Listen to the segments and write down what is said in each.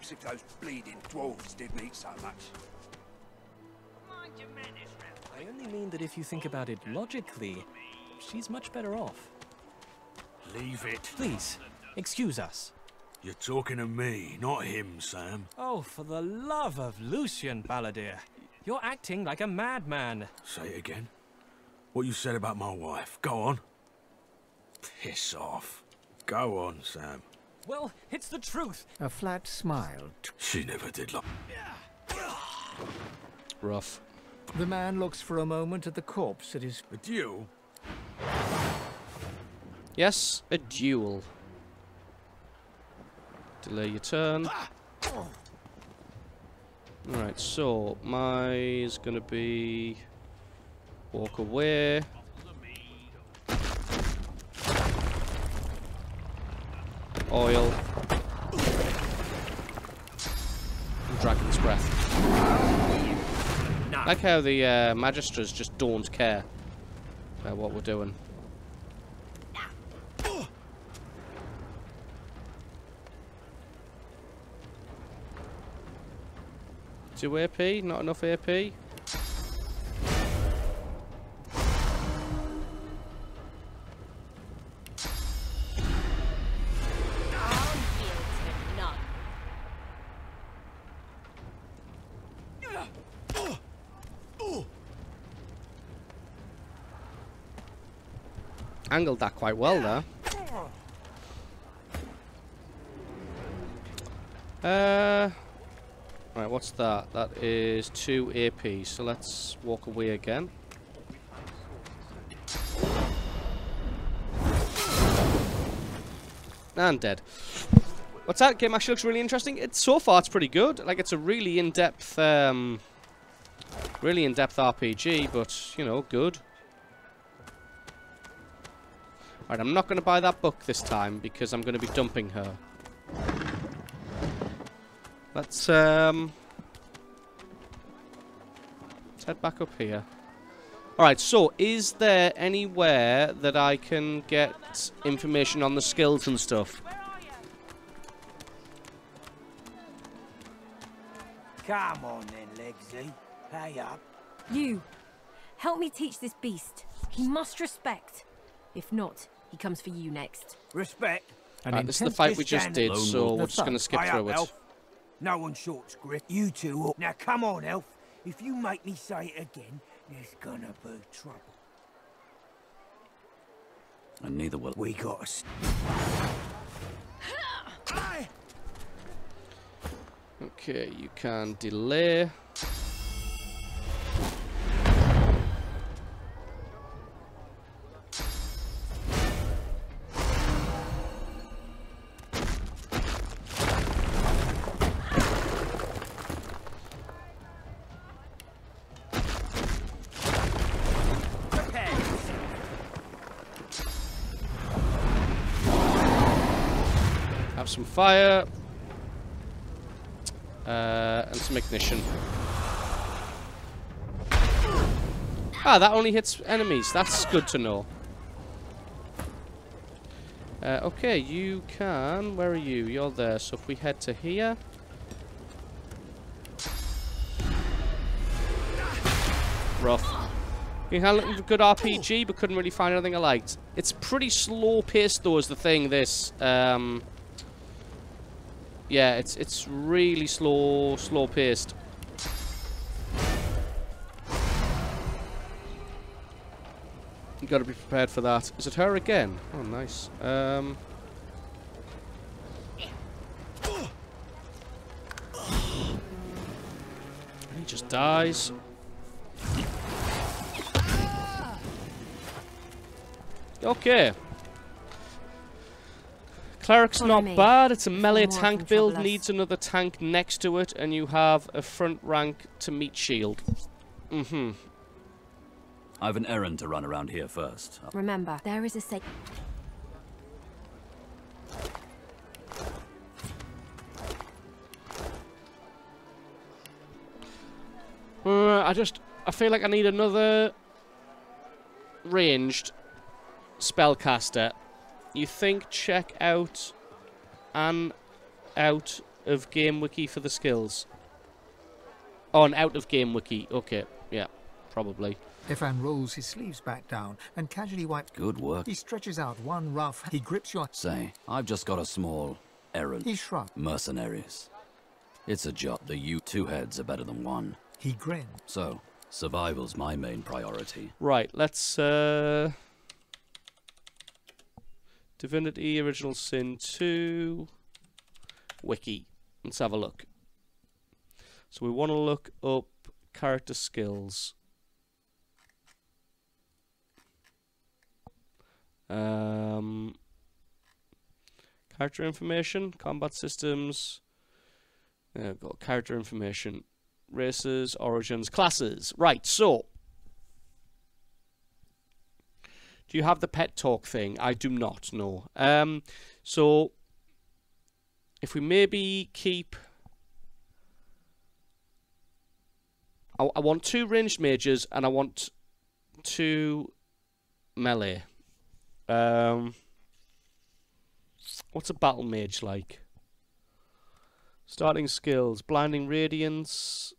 Perhaps if those bleeding dwarves didn't eat so much. I only mean that if you think about it logically, she's much better off. Leave it. Please, excuse us. You're talking to me, not him, Sam. Oh, for the love of Lucian, Balladeer. You're acting like a madman. Say it again. What you said about my wife. Go on. Piss off. Go on, Sam. Well, it's the truth. A flat smile. She never did like... Rough. The man looks for a moment at the corpse at his... A duel? Yes, a duel. Delay your turn. Alright, so my is gonna be walk away. Oil. And Dragon's Breath. Like how the Magisters just don't care about what we're doing. 2 AP, not enough AP. Angled that quite well there. Right, what's that? That is 2 AP, so let's walk away again. And dead. What's that? Game actually looks really interesting. So far it's pretty good. Like, it's a really in-depth RPG, but, you know, good. Alright, I'm not going to buy that book this time because I'm going to be dumping her. Let's head back up here. Alright, so is there anywhere that I can get information on the skills and stuff? Come on then, Legsy. Pay up. You, help me teach this beast. He must respect. If not, he comes for you next. Respect. Right, this is the fight we just did, so we're just going to skip through it. Elf. No one shorts grip. You two up. Now come on, Elf. If you make me say it again, there's gonna be trouble. And neither will we. Got us. Okay, you can delay. Have some fire. And some ignition. Ah, that only hits enemies. That's good to know. Okay, you can... Where are you? You're there. So if we head to here... Rough. You had a good RPG, but couldn't really find anything I liked. It's pretty slow-paced, though, is the thing, this. Yeah, it's really slow-paced. You gotta be prepared for that. Is it her again? Oh, nice. He just dies. Okay. Cleric's not bad. It's a melee tank build. Needs another tank next to it, and you have a front rank to meet shield. Mm-hmm. I have an errand to run around here first. Remember, there is a safe. I feel like I need another ranged spellcaster. You think check out and out of game wiki for the skills? Oh, an out of game wiki. Okay, yeah, probably. Ifan rolls his sleeves back down and casually wipes. Good work. He stretches out one rough. He grips your. Say, I've just got a small errand. He shrugs. Mercenaries. It's a job. Two heads are better than one. He grins. So, survival's my main priority. Right, let's Divinity Original Sin 2 wiki. Let's have a look. So we want to look up character skills. Character information, combat systems. I've got character information, races, origins, classes. Right, so do you have the pet talk thing? I do not know. So if we maybe keep, I want 2 ranged mages and I want 2 melee. What's a battle mage like? Starting skills: blinding radiance,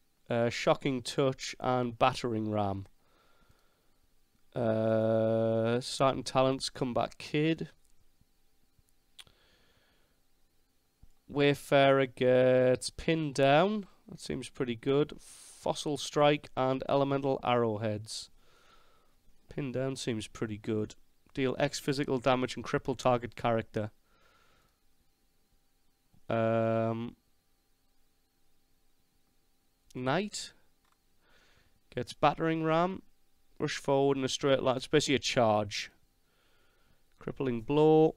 shocking touch, and battering ram. Starting talents: combat kid. Wayfarer gets pinned down. That seems pretty good. Fossil strike and elemental arrowheads. Pinned down seems pretty good. Deal X physical damage and cripple target character. Knight gets battering ram. Rush forward in a straight line. It's basically a charge. Crippling blow.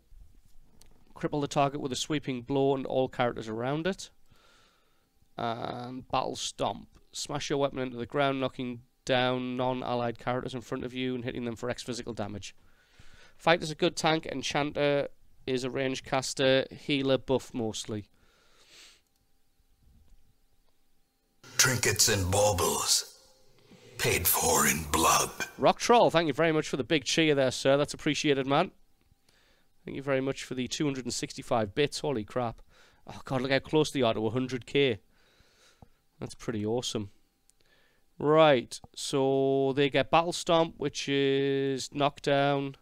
Cripple the target with a sweeping blow and all characters around it. And battle stomp. Smash your weapon into the ground, knocking down non-allied characters in front of you and hitting them for X physical damage. Fighter's a good tank. Enchanter is a ranged caster. Healer buff mostly. Trinkets and baubles, paid for in blood. Rock Troll, thank you very much for the big cheer there, sir. That's appreciated, man. Thank you very much for the 265 bits. Holy crap. Oh, God, look how close they are to 100k. That's pretty awesome. Right, so they get Battle Stomp, which is knockdown.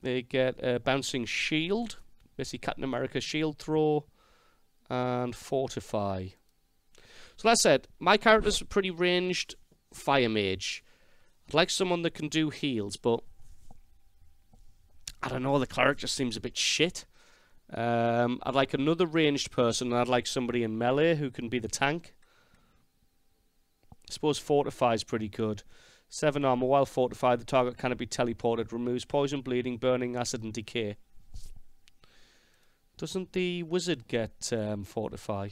They get a Bouncing Shield, basically Captain America shield throw, and Fortify. So that said, my character's a pretty ranged fire mage. I'd like someone that can do heals, but I don't know, the cleric just seems a bit shit. I'd like another ranged person, and I'd like somebody in melee who can be the tank. I suppose Fortify is pretty good. 7 armor. While fortified, the target cannot be teleported. Removes poison, bleeding, burning, acid, and decay. Doesn't the wizard get Fortify?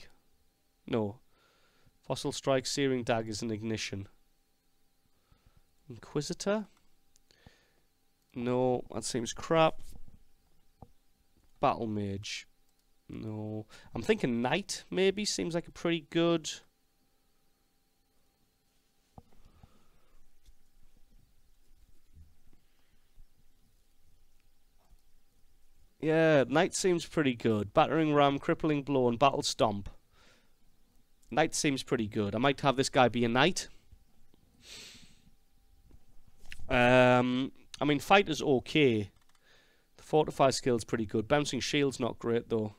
No. Fossil strike, searing daggers, and ignition. Inquisitor? No, that seems crap. Battle mage? No. I'm thinking knight, maybe. Seems like a pretty good... Yeah, knight seems pretty good. Battering ram, crippling blow, and battle stomp. Knight seems pretty good. I might have this guy be a knight. I mean, fighter's okay. The fortify skill's pretty good. Bouncing shield's not great, though.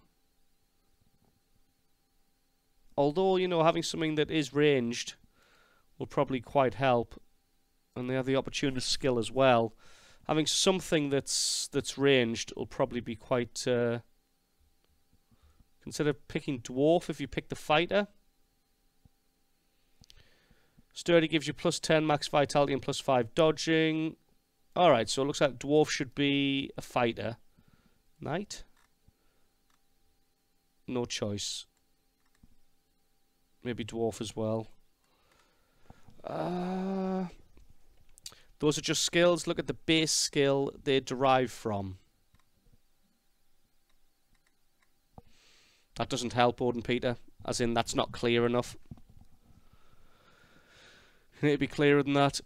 Although, you know, having something that is ranged will probably quite help. And they have the opportunist skill as well. Having something that's ranged will probably be quite... Consider picking dwarf if you pick the fighter. Sturdy gives you +10 max vitality and +5 dodging. Alright, so it looks like dwarf should be a fighter. Knight? No choice. Maybe dwarf as well. Those are just skills. Look at the base skill they derive from. That doesn't help, Odin Peter. As in, that's not clear enough. You need to be clearer than that.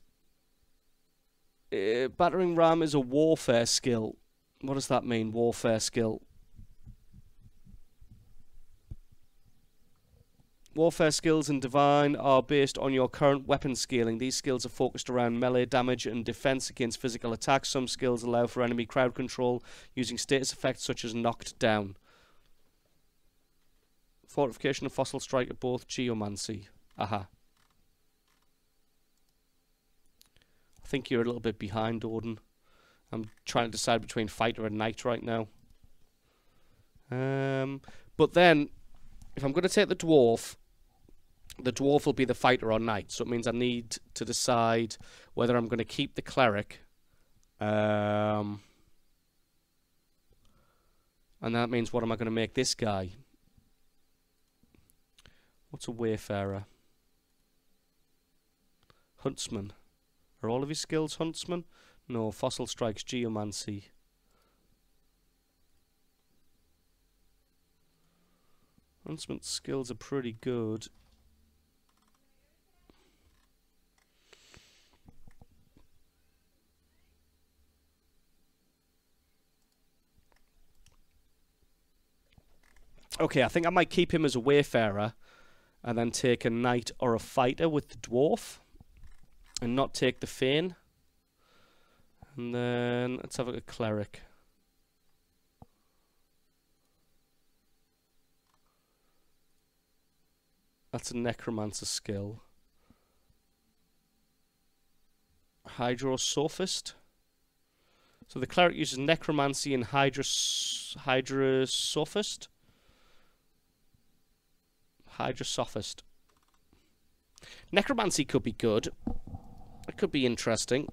Battering ram is a warfare skill. What does that mean, warfare skill? Warfare skills in Divine are based on your current weapon scaling. These skills are focused around melee damage and defense against physical attacks. Some skills allow for enemy crowd control using status effects such as knocked down. Fortification and Fossil Strike are both Geomancy. Aha. I think you're a little bit behind, Odin. I'm trying to decide between Fighter and Knight right now. But then, if I'm going to take the Dwarf will be the Fighter or Knight. So it means I need to decide whether I'm going to keep the Cleric. And that means what am I going to make this guy? What's a Wayfarer? Huntsman. Are all of his skills Huntsman? No, Fossil Strike's Geomancy. Huntsman's skills are pretty good. Okay, I think I might keep him as a Wayfarer and then take a Knight or a Fighter with the Dwarf and not take the Fane. And then let's have a Cleric. That's a Necromancer skill. Hydrosophist. So the Cleric uses Necromancy and Hydrosophist. Hydrosophist. Necromancy could be good. It could be interesting.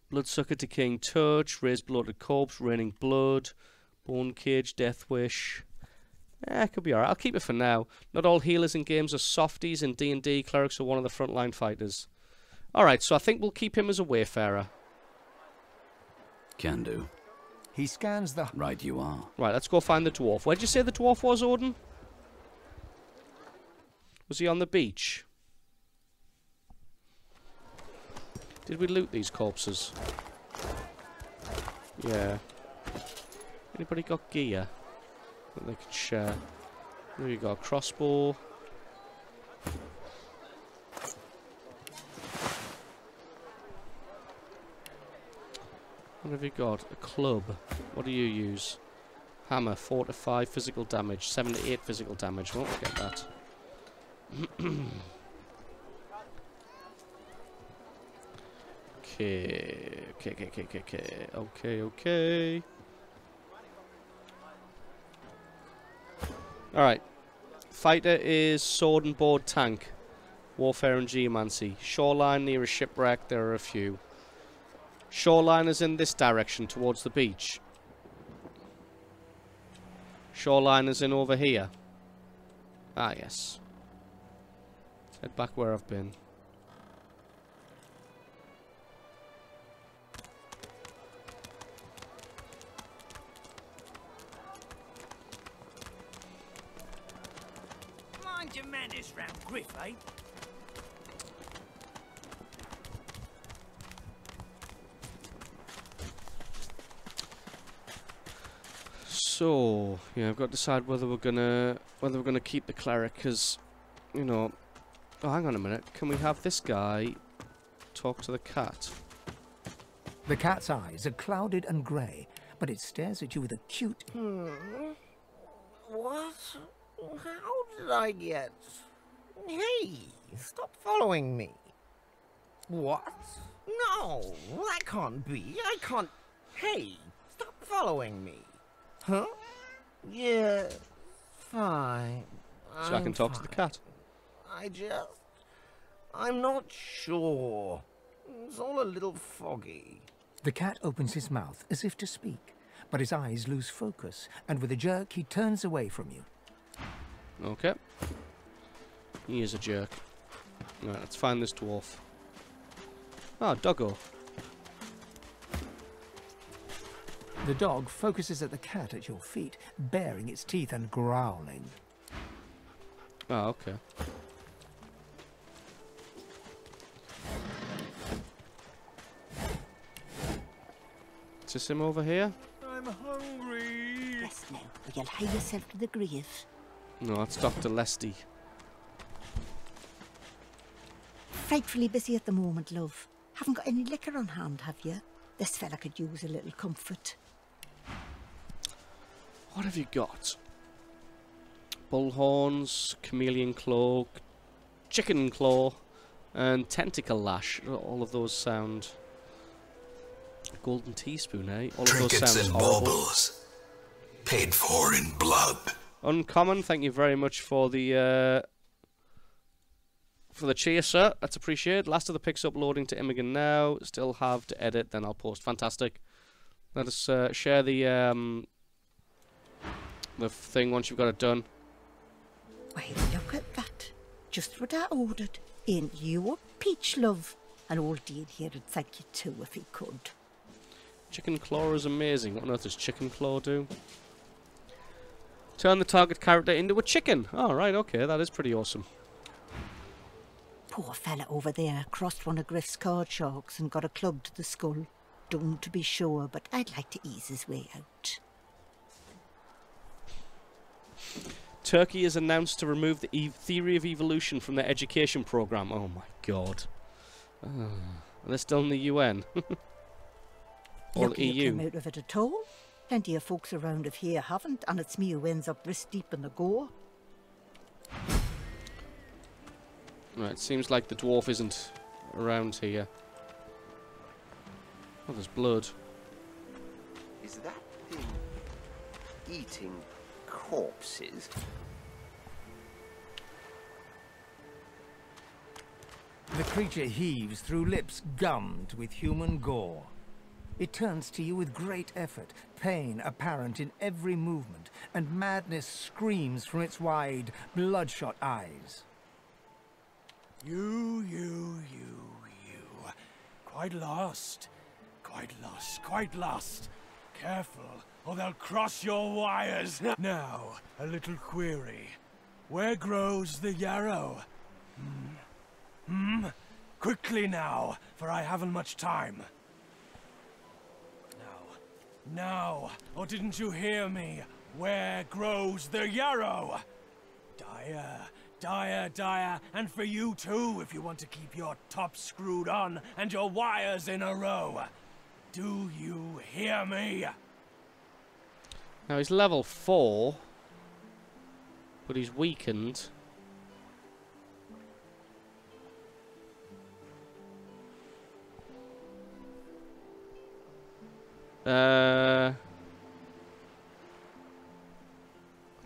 Bloodsucker, Decaying Touch, Raise Bloated Corpse, Raining Blood, Bone Cage, Death Wish. It could be alright. I'll keep it for now. Not all healers in games are softies. In D&D, clerics are one of the frontline fighters. Alright, so I think we'll keep him as a Wayfarer. Can do. He scans the... Right you are. Right, let's go find the dwarf. Where did you say the dwarf was, Odin? Was he on the beach? Did we loot these corpses? Yeah. Anybody got gear that they could share? Here we go, crossbow. What have you got? A club. What do you use? Hammer, 4 to 5 physical damage, 7 to 8 physical damage. Won't get that. Okay. Alright. Fighter is sword and board tank. Warfare and geomancy. Shoreline near a shipwreck, there are a few. Shoreline is in this direction, towards the beach. Shoreline is in over here. Ah, yes. Let's head back where I've been. Mind your manners round Griff, eh? So yeah, I've got to decide whether we're gonna keep the cleric, because, you know. Oh, hang on a minute. Can we have this guy talk to the cat? The cat's eyes are clouded and grey, but it stares at you with acute... What? How did I get... Hey, stop following me. What? No, that can't be. I can't... Hey, stop following me. Huh? Yeah, fine. So I can talk to the cat. I'm not sure. It's all a little foggy. The cat opens his mouth as if to speak, but his eyes lose focus, and with a jerk he turns away from you. Okay. He is a jerk. Right, let's find this dwarf. Ah, doggo. The dog focuses at the cat at your feet, baring its teeth and growling. Ah, okay. Is this him over here? I'm hungry. Yes, now, or you'll hie yourself to the grave. No, that's Dr. Lesty. Frightfully busy at the moment, love. Haven't got any liquor on hand, have you? This fella could use a little comfort. What have you got? Bullhorns, chameleon claw, chicken claw, and tentacle lash. All of those sound... Golden teaspoon, eh? All of those Trinkets sound and horrible. baubles, paid for in blood. Uncommon, thank you very much for the cheer, sir. That's appreciated. Last of the pics uploading to Imogen now. Still have to edit, then I'll post. Fantastic. Let us share the thing once you've got it done. Why, look at that. Just what I ordered. Ain't you a peach, love? And old Dean here would thank you too if he could. Chicken claw is amazing. What on earth does chicken claw do? Turn the target character into a chicken. Oh, right, okay. That is pretty awesome. Poor fella over there crossed one of Griff's card sharks and got a club to the skull. Don't to be sure, but I'd like to ease his way out. Turkey has announced to remove the theory of evolution from their education program. Oh my god. And they're still in the UN. Or Lucky the you EU. came out of it at all. Plenty of folks around of here haven't, and it's me who ends up wrist deep in the gore. Right, seems like the dwarf isn't around here. Oh, there's blood. Is that thing eating corpses? The creature heaves through lips gummed with human gore. It turns to you with great effort, pain apparent in every movement, and madness screams from its wide, bloodshot eyes. You. Quite lost. Careful, or they'll cross your wires. Now, a little query. Where grows the yarrow? Quickly now, for I haven't much time. Now, or didn't you hear me? Where grows the yarrow? Dire, and for you too, if you want to keep your top screwed on and your wires in a row. Do you hear me? Now he's level 4, but he's weakened.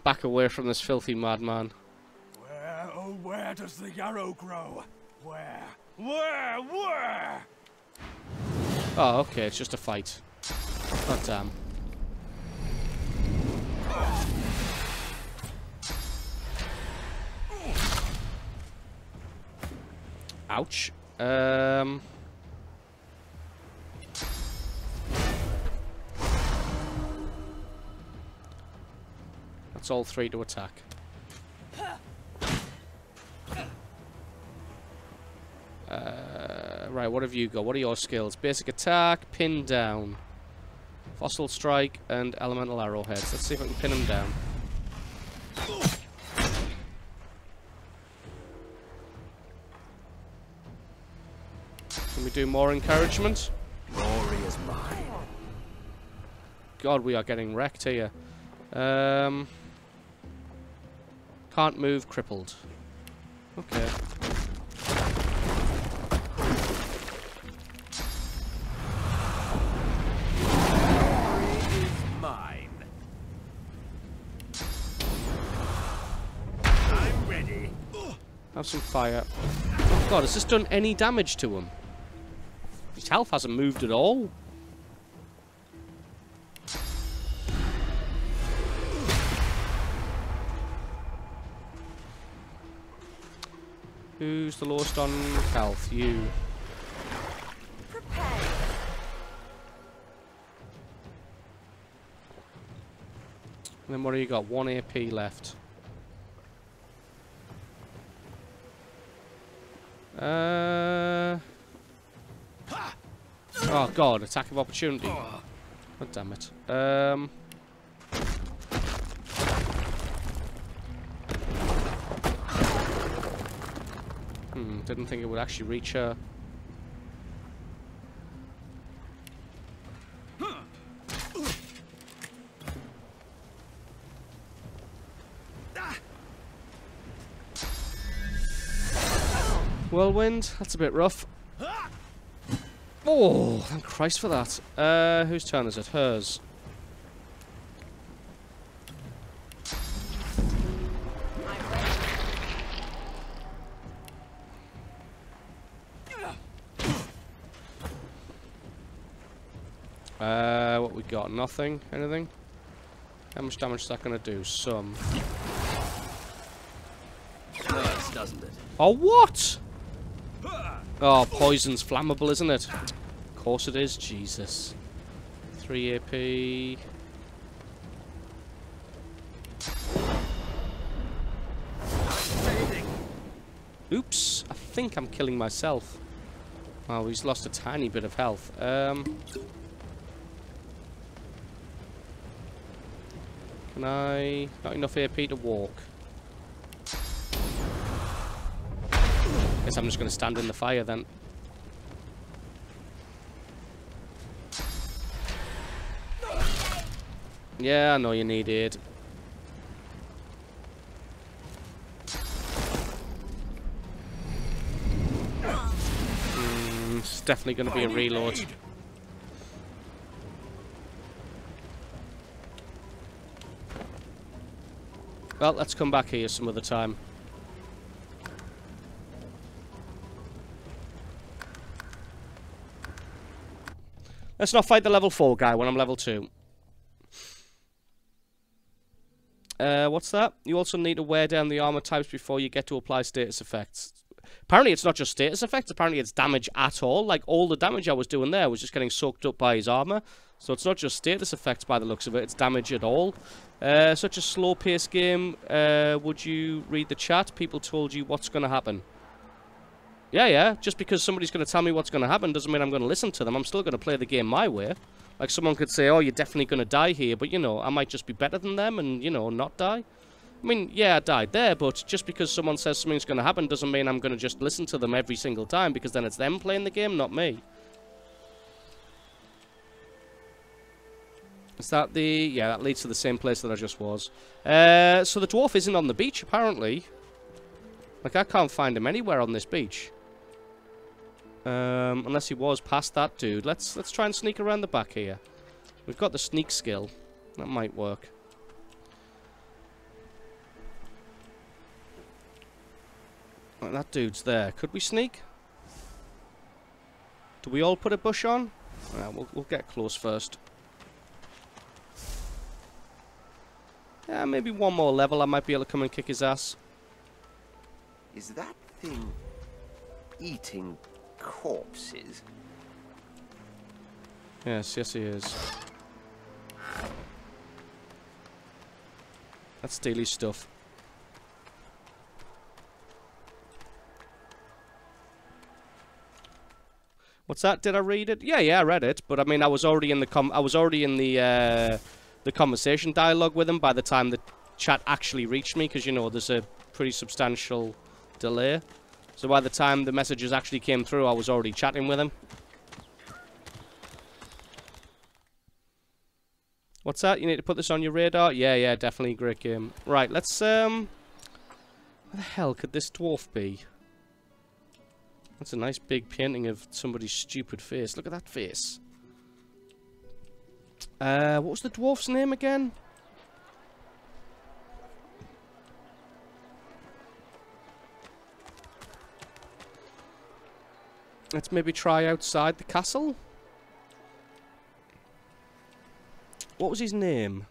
Back away from this filthy madman. Where does the yarrow grow? Where? Oh, okay, it's just a fight. God damn. Ouch. That's all 3 to attack. Right, what have you got? What are your skills? Basic attack, pin down, fossil strike, and elemental arrowheads. Let's see if I can pin him down. Can we do more encouragement? Glory is mine. God, we are getting wrecked here. Can't move, crippled. Okay. Have some fire. Oh God, has this done any damage to him? His health hasn't moved at all. Who's the lowest on health? You. Prepare. And then what do you got? 1 AP left. Oh God, attack of opportunity. God damn it. Didn't think it would actually reach her. Whirlwind, that's a bit rough. Oh, thank Christ for that. Whose turn is it? Hers. What we got? Nothing? Anything? How much damage is that going to do? Some. Hurts, doesn't it? Oh, what? Oh, poison's flammable, isn't it? Of course it is. Jesus. 3 AP. Oops. I think I'm killing myself. Oh, he's lost a tiny bit of health. Can I... Not enough AP to walk. Guess I'm just going to stand in the fire then. Yeah, I know you need it. It's definitely going to be a reload. Well, let's come back here some other time. Let's not fight the level 4 guy when I'm level 2. What's that? You also need to wear down the armor types before you get to apply status effects. Apparently it's not just status effects, apparently it's damage at all. Like, all the damage I was doing there was just getting soaked up by his armor. So it's not just status effects by the looks of it, it's damage at all. Such a slow-paced game. Would you read the chat? People told you what's going to happen. Yeah. Just because somebody's going to tell me what's going to happen doesn't mean I'm going to listen to them. I'm still going to play the game my way. Like, someone could say, oh, you're definitely going to die here. But, you know, I might just be better than them and, you know, not die. I mean, yeah, I died there, but just because someone says something's going to happen doesn't mean I'm going to just listen to them every single time, because then it's them playing the game, not me. Is that the... Yeah, that leads to the same place that I just was. So the dwarf isn't on the beach, apparently. Like, I can't find him anywhere on this beach. Unless he was past that dude. Let's try and sneak around the back here. We've got the sneak skill. That might work. Right, that dude's there. Could we sneak? Do we all put a bush on? We'll get close first. Yeah, maybe one more level I might be able to come and kick his ass. Is that thing eating corpses? Yes, he is. That's Steely's stuff. What's that? Did I read it? Yeah, I read it. But I mean, I was already in the conversation dialogue with him by the time the chat actually reached me, because you know there's a pretty substantial delay. So by the time the messages actually came through, I was already chatting with him. What's that? You need to put this on your radar? Yeah, definitely great game. Right, let's where the hell could this dwarf be? That's a nice big painting of somebody's stupid face. Look at that face. What was the dwarf's name again? Let's maybe try outside the castle. What was his name?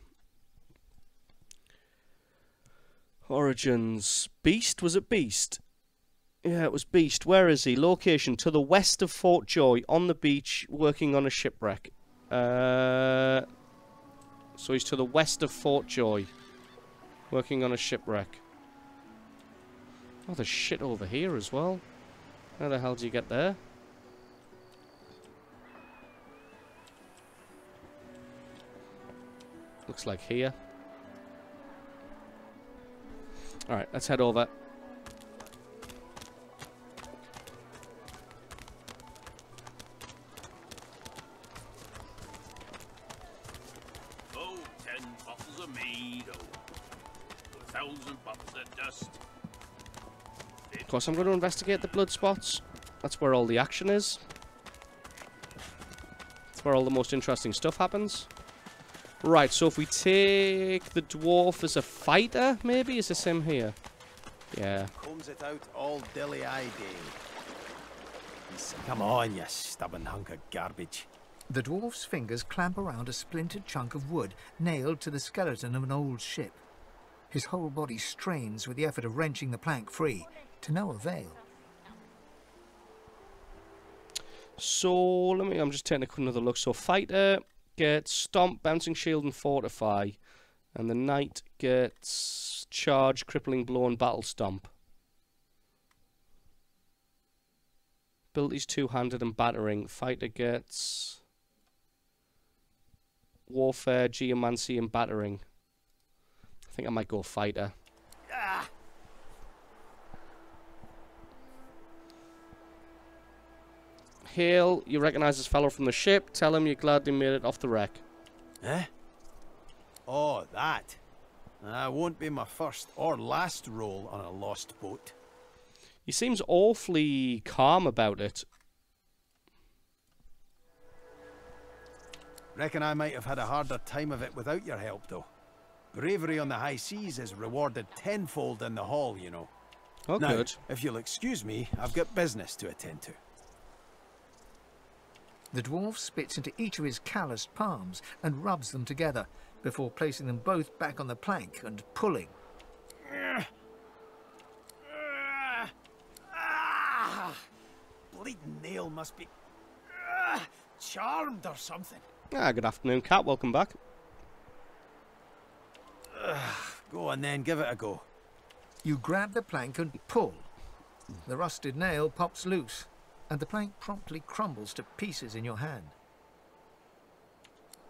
Origins. Beast? Was it Beast? Yeah, it was Beast. Where is he? Location, to the west of Fort Joy, on the beach, working on a shipwreck. So he's to the west of Fort Joy, working on a shipwreck. Oh, there's shit over here as well. How the hell do you get there? Looks like here. Alright, let's head over. of meat, or 1,000 bucks of dust. Of course, I'm going to investigate the blood spots. That's where all the action is. That's where all the most interesting stuff happens. Right, so if we take the dwarf as a fighter, maybe? Is this him here? Yeah. Comes it out all dilly-eyed, Come on, you stubborn hunk of garbage. The dwarf's fingers clamp around a splintered chunk of wood nailed to the skeleton of an old ship. His whole body strains with the effort of wrenching the plank free, to no avail. So, I'm just taking another look. So, fighter gets stomp, bouncing shield, and fortify. And the knight gets charge, crippling blow, and battle stomp. Abilities two-handed and battering. Fighter gets warfare, geomancy, and battering. I think I might go fighter. Hail, you recognize this fellow from the ship. Tell him you're glad they made it off the wreck. Eh? Oh, that. Won't be my first or last roll on a lost boat. He seems awfully calm about it. Reckon I might have had a harder time of it without your help, though. Bravery on the high seas is rewarded tenfold in the hall, you know. Oh, now, good. If you'll excuse me, I've got business to attend to. The dwarf spits into each of his calloused palms and rubs them together, before placing them both back on the plank and pulling. Bleeding nail must be charmed or something. Good afternoon, Cat. Welcome back. Go on then, give it a go. You grab the plank and pull. The rusted nail pops loose, and the plank promptly crumbles to pieces in your hand.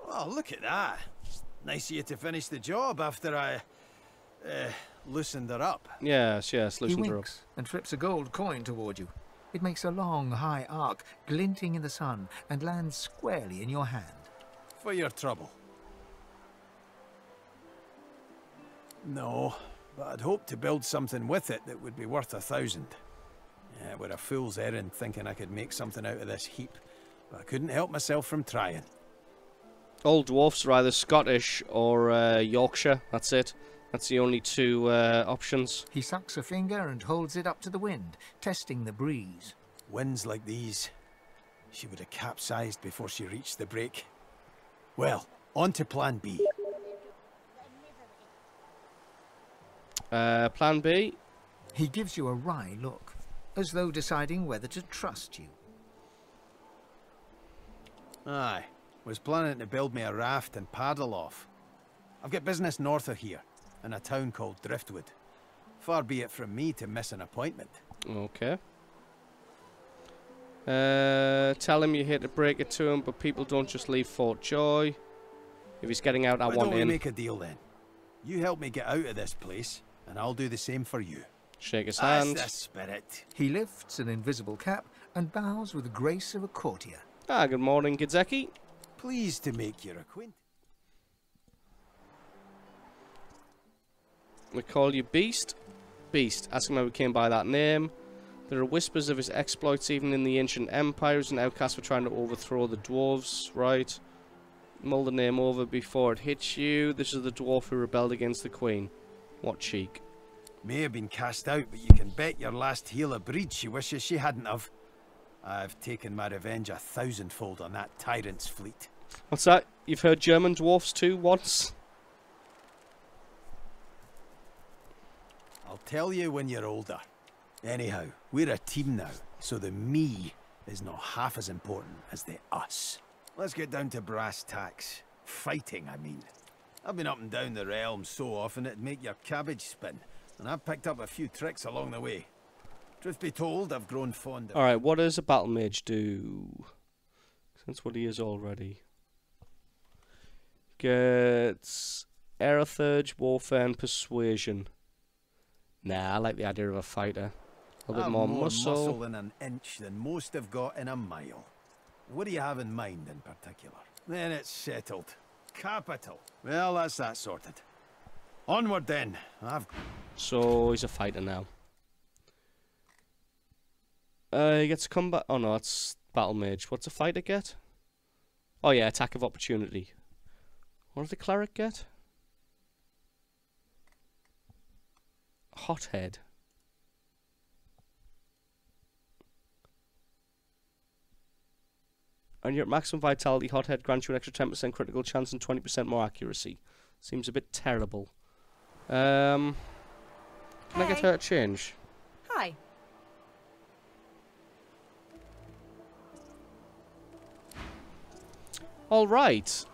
Oh, look at that. Nice of you to finish the job after I loosened her up. Yes, loosened he her up. winks and flips a gold coin toward you. It makes a long, high arc, glinting in the sun, and lands squarely in your hand. For your trouble. No, but I'd hoped to build something with it that would be worth 1,000. Yeah, it were a fool's errand thinking I could make something out of this heap, but I couldn't help myself from trying. All dwarfs are either Scottish or Yorkshire. That's it. That's the only two options. He sucks a finger and holds it up to the wind, testing the breeze. Winds like these, she would have capsized before she reached the break. Well, on to plan B. Plan B? He gives you a wry look, as though deciding whether to trust you. Aye, was planning to build me a raft and paddle off. I've got business north of here, in a town called Driftwood. Far be it from me to miss an appointment. Okay. Tell him you hate to break it to him, but people don't just leave Fort Joy. If he's getting out, I Why want don't we in. make a deal then? You help me get out of this place, and I'll do the same for you. Shake his That's hand. the spirit. He lifts an invisible cap and bows with the grace of a courtier. Good morning, Gidzeki. Pleased to make your acquaintance. We call you Beast. Beast. Ask him how we came by that name. There are whispers of his exploits even in the ancient empires and outcasts for trying to overthrow the dwarves. Right. Mull the name over before it hits you. This is the dwarf who rebelled against the queen. What cheek. May have been cast out, but you can bet your last heel of breed she wishes she hadn't of. I've taken my revenge 1,000-fold on that tyrant's fleet. What's that? You've heard German dwarfs too once? I'll tell you when you're older. Anyhow, we're a team now, so the me is not half as important as the us. Let's get down to brass tacks. Fighting, I mean. I've been up and down the realm so often it'd make your cabbage spin, and I've picked up a few tricks along the way. Truth be told, I've grown fond of... Alright, what does a battle mage do? That's what he is already. Gets Aerothurge, Warfare, and Persuasion. Nah, I like the idea of a fighter. A little bit more muscle. In an inch than most have got in a mile. What do you have in mind in particular? Then it's settled. Capital. Well, that's that sorted. Onward then. So he's a fighter now. He gets combat. Oh no, it's battle mage. What's a fighter get? Oh yeah, attack of opportunity. What does the cleric get? Hothead. And you're at maximum vitality. Hothead grants you an extra 10% critical chance and 20% more accuracy. Seems a bit terrible. Can I get her to change? Hi. All right.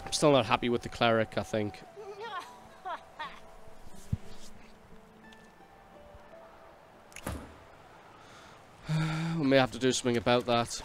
I'm still not happy with the cleric, I think. We may have to do something about that.